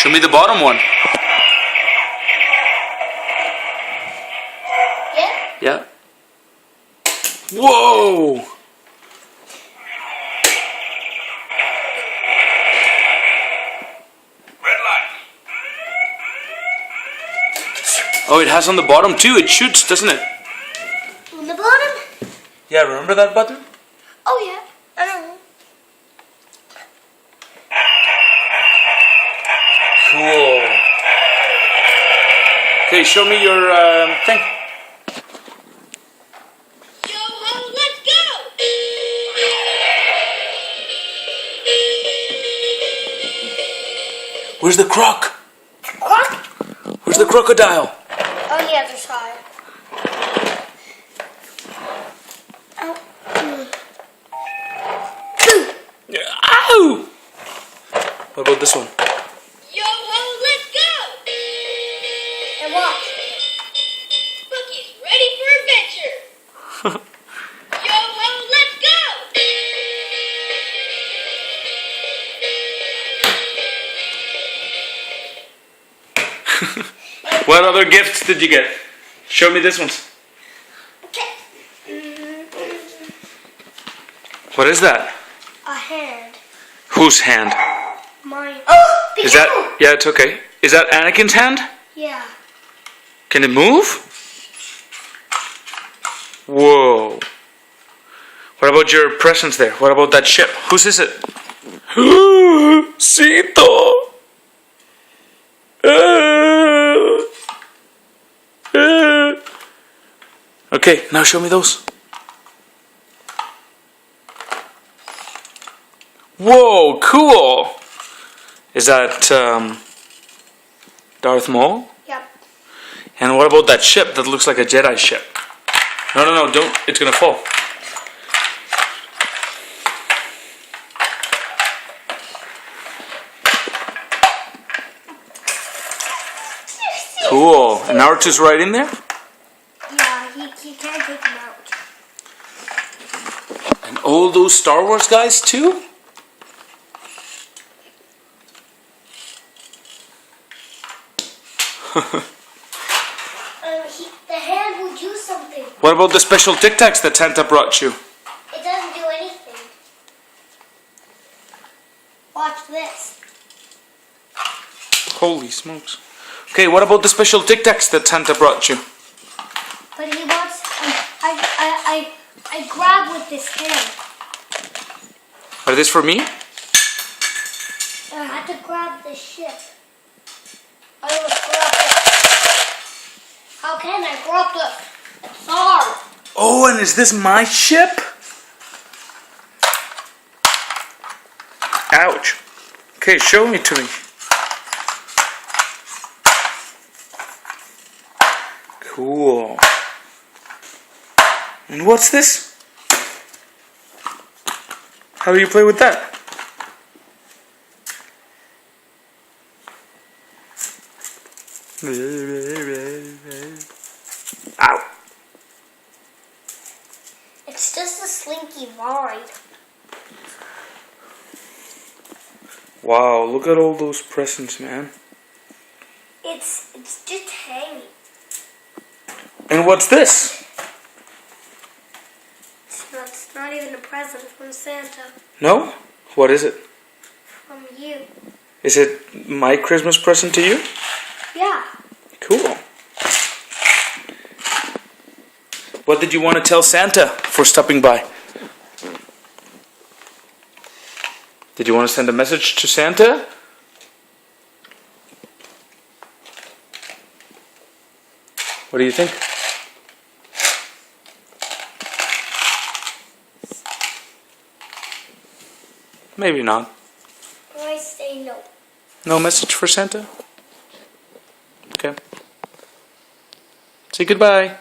Show me the bottom one. Yeah? Yeah. Whoa! Oh, it has on the bottom too. It shoots, doesn't it? On the bottom? Yeah, remember that button? Oh yeah, I know. Cool. Okay, show me your thing. Yo ho, let's go! Where's the croc? Croc? Where's the crocodile? On the other side. Oh. Ow! What about this one? Yo ho, let's go! And watch. Bucky's ready for adventure. Yo ho, let's go! What other gifts did you get? Show me this one. Okay. What is that? A hand. Whose hand? Mine. Oh! Is that? Yeah, it's okay. Is that Anakin's hand? Yeah. Can it move? Whoa. What about your presents there? What about that ship? Whose is it? Sito. Okay, now show me those. Whoa, cool. Is that Darth Maul? Yep. And what about that ship that looks like a Jedi ship? No, don't. It's gonna fall. Cool. And Naruto's right in there? Yeah, you can't take him out. And all those Star Wars guys too? The hand will do something. What about the special Tic Tacs that Santa brought you? It doesn't do anything. Watch this. Holy smokes. Okay, what about the special Tic Tacs that Santa brought you? But he wants. I grab with this hand. Are these for me? I had to grab the ship. I almost grabbed it. How can I grab the? It's hard. Oh, and is this my ship? Ouch. Okay, show me to me. Cool. And what's this? How do you play with that? Ow. It's just a slinky vine. Wow, look at all those presents, man. It's just hanging. And what's this? It's not even a present from Santa. No? What is it? From you. Is it my Christmas present to you? Yeah. Cool. What did you want to tell Santa for stopping by? Did you want to send a message to Santa? What do you think? Maybe not. I say no. No message for Santa? Okay. Say goodbye.